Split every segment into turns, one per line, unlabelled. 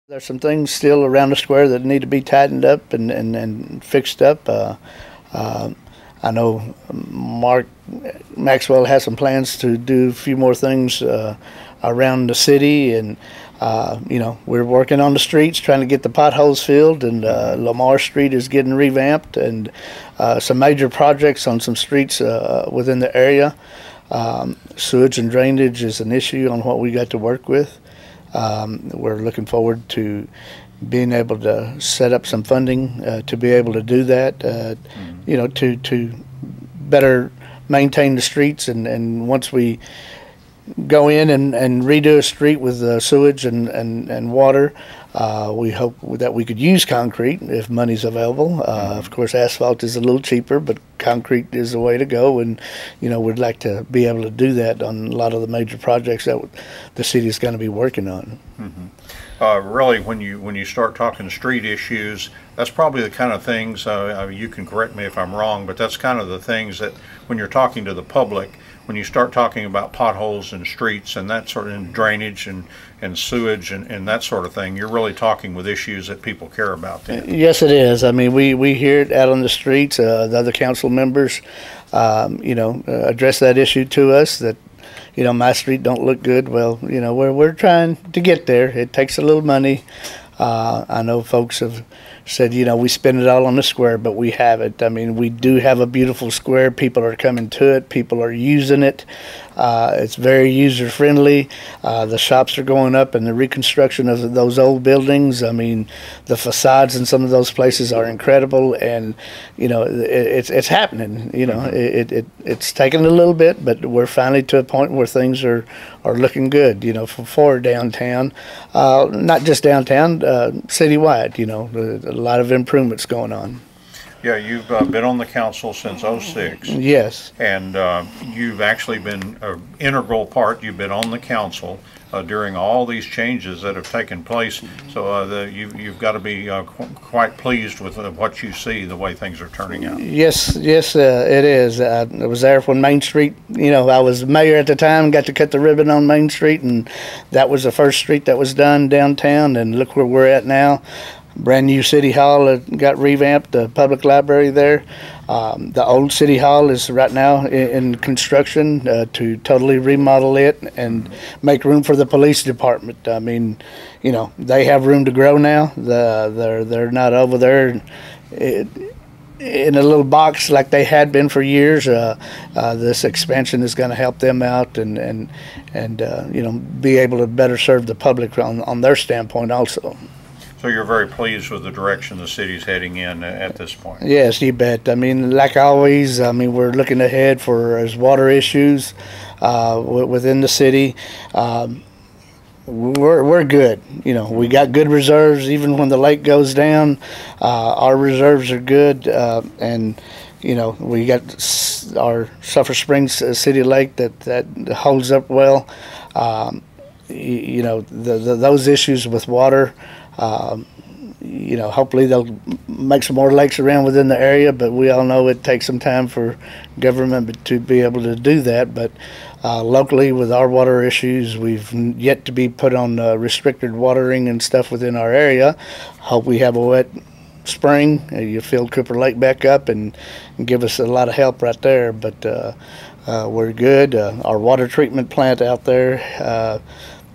There's some things still around the square that need to be tightened up and fixed up. I know Mark Maxwell has some plans to do a few more things around the city, and we're working on the streets, trying to get the potholes filled, and Lamar Street is getting revamped, and some major projects on some streets within the area. Sewage and drainage is an issue on what we got to work with. We're looking forward to being able to set up some funding to be able to do that, to better maintain the streets. And once we go in and redo a street with sewage and water, we hope that we could use concrete if money's available. Of course, asphalt is a little cheaper, but concrete is the way to go, and we'd like to be able to do that on a lot of the major projects that the city is going to be working on.
Really, when you start talking street issues, that's probably the kind of things, you can correct me if I'm wrong, but that's kind of the things that when you're talking to the public, when you start talking about potholes and streets and that sort of drainage and sewage and that sort of thing, you're really talking with issues that people care about then.
Yes, it is. I mean, we hear it out on the streets. The other council members, address that issue to us, that my street don't look good. Well, we're trying to get there. It takes a little money. I know folks have said, we spend it all on the square, but we haven't. I mean, we do have a beautiful square. People are coming to it. People are using it. It's very user friendly. The shops are going up, and the reconstruction of those old buildings, I mean, the facades in some of those places are incredible, and it's happening. It's taken a little bit, but we're finally to a point where things are looking good, for downtown. Not just downtown, citywide. A lot of improvements going on.
Yeah, you've been on the council since '06.
Yes.
And you've actually been an integral part. You've been on the council during all these changes that have taken place. So you've got to be quite pleased with what you see, the way things are turning out.
Yes, it is. I was there when Main Street, I was mayor at the time, got to cut the ribbon on Main Street, and that was the first street that was done downtown, and look where we're at now. Brand new City Hall got revamped, the public library there. The old City Hall is right now in construction to totally remodel it and make room for the police department. I mean, they have room to grow now. They're not over there in a little box like they had been for years. This expansion is going to help them out and be able to better serve the public on their standpoint also.
So you're very pleased with the direction the city's heading in at this point?
Yes, you bet. I mean, like always, we're looking ahead for as water issues within the city. We're good. We got good reserves. Even when the lake goes down, our reserves are good. And we got our Sulphur Springs City Lake that holds up well. Those issues with water. Hopefully they'll make some more lakes around within the area, but we all know it takes some time for government to be able to do that. But locally, with our water issues, we've yet to be put on restricted watering and stuff within our area. Hope we have a wet spring. You fill Cooper Lake back up and give us a lot of help right there. But we're good. Our water treatment plant out there,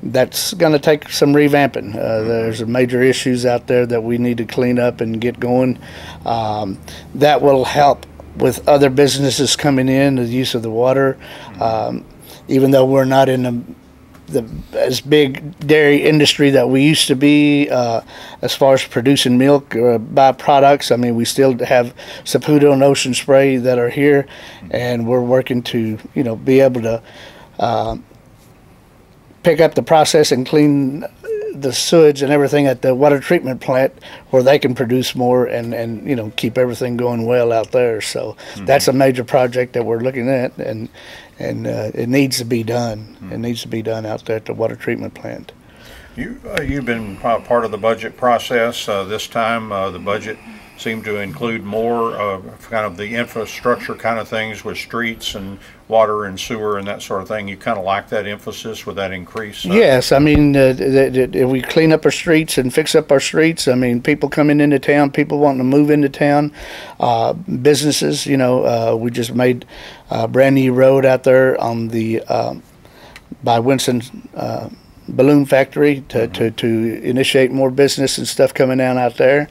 that's going to take some revamping. There's major issues out there that we need to clean up and get going. That will help with other businesses coming in, the use of the water. Even though we're not in the as big dairy industry that we used to be, as far as producing milk byproducts, I mean, we still have Saputo and Ocean Spray that are here, and we're working to be able to pick up the process and clean the sewage and everything at the water treatment plant, where they can produce more and keep everything going well out there. So that's a major project that we're looking at, and it needs to be done. It needs to be done out there at the water treatment plant.
You've been part of the budget process this time. The budget seem to include more of kind of the infrastructure kind of things with streets and water and sewer and that sort of thing. You kind of like that emphasis with that increase?
Yes, I mean, if we clean up our streets and fix up our streets, I mean, people coming into town, people wanting to move into town, businesses, we just made a brand new road out there on the by Winston Balloon Factory to initiate more business and stuff coming down out there.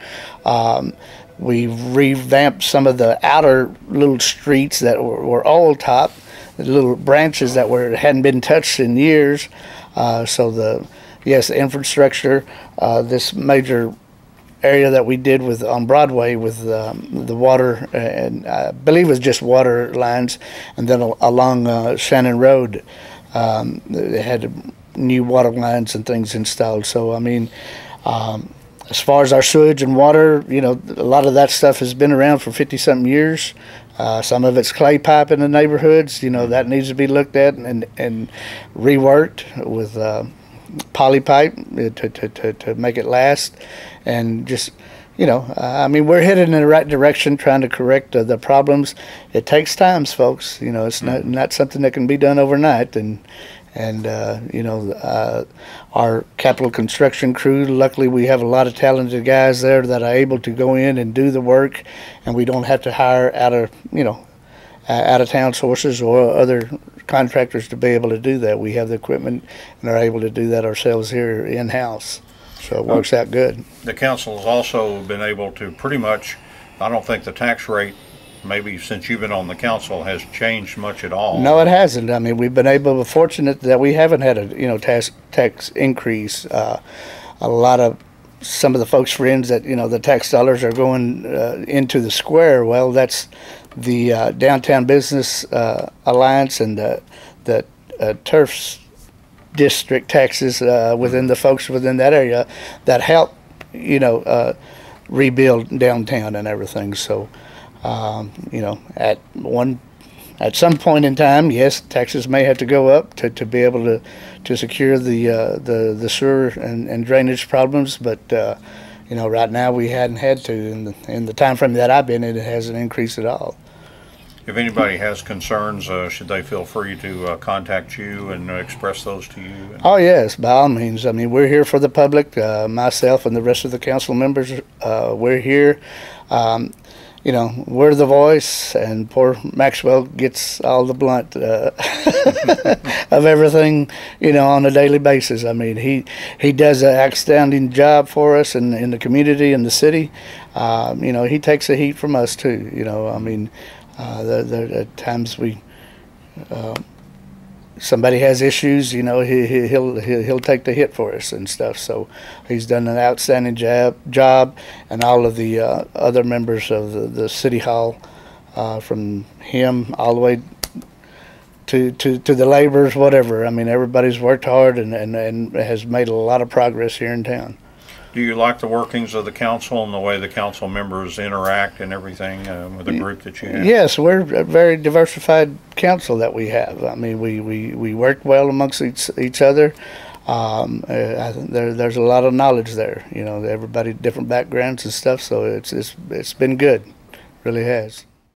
We revamped some of the outer little streets that were old top, the little branches that hadn't been touched in years. So the infrastructure, this major area that we did on Broadway with the water, and I believe it was just water lines, and then along Shannon Road, they had new water lines and things installed. So I mean, as far as our sewage and water, a lot of that stuff has been around for 50-something years. Some of it's clay pipe in the neighborhoods. That needs to be looked at and reworked with poly pipe to make it last. And just, I mean, we're headed in the right direction, trying to correct the problems. It takes time, folks. It's not something that can be done overnight. And our capital construction crew, luckily we have a lot of talented guys there that are able to go in and do the work, and we don't have to hire out of town sources or other contractors to be able to do that. We have the equipment and are able to do that ourselves here in-house. So it works out good.
The council has also been able to pretty much, I don't think the tax rate, maybe since you've been on the council, has changed much at all.
No, it hasn't. I mean, we're fortunate that we haven't had a tax increase. Some of the folks' friends that the tax dollars are going into the square. Well, that's the Downtown Business Alliance and the turf district taxes within the folks within that area that help rebuild downtown and everything. So. At some point in time, yes, taxes may have to go up to be able to secure the sewer and drainage problems, but right now we hadn't had to. In the time frame that I've been in, it hasn't increased at all.
If anybody has concerns, should they feel free to contact you and express those to you?
Oh yes, by all means. I mean, we're here for the public. Myself and the rest of the council members, we're here. We're the voice, and poor Maxwell gets all the blunt of everything, on a daily basis. I mean, he does an outstanding job for us in the community and the city. He takes the heat from us too. I mean, there are times somebody has issues, he'll take the hit for us and stuff. So he's done an outstanding job, and all of the other members of the city hall, from him all the way to the laborers, whatever. I mean, everybody's worked hard and has made a lot of progress here in town.
Do you like the workings of the council and the way the council members interact and everything with the group that you have?
Yes, we're a very diversified council that we have. I mean, we work well amongst each other. I think there's a lot of knowledge there. Everybody different backgrounds and stuff. So it's been good, really has.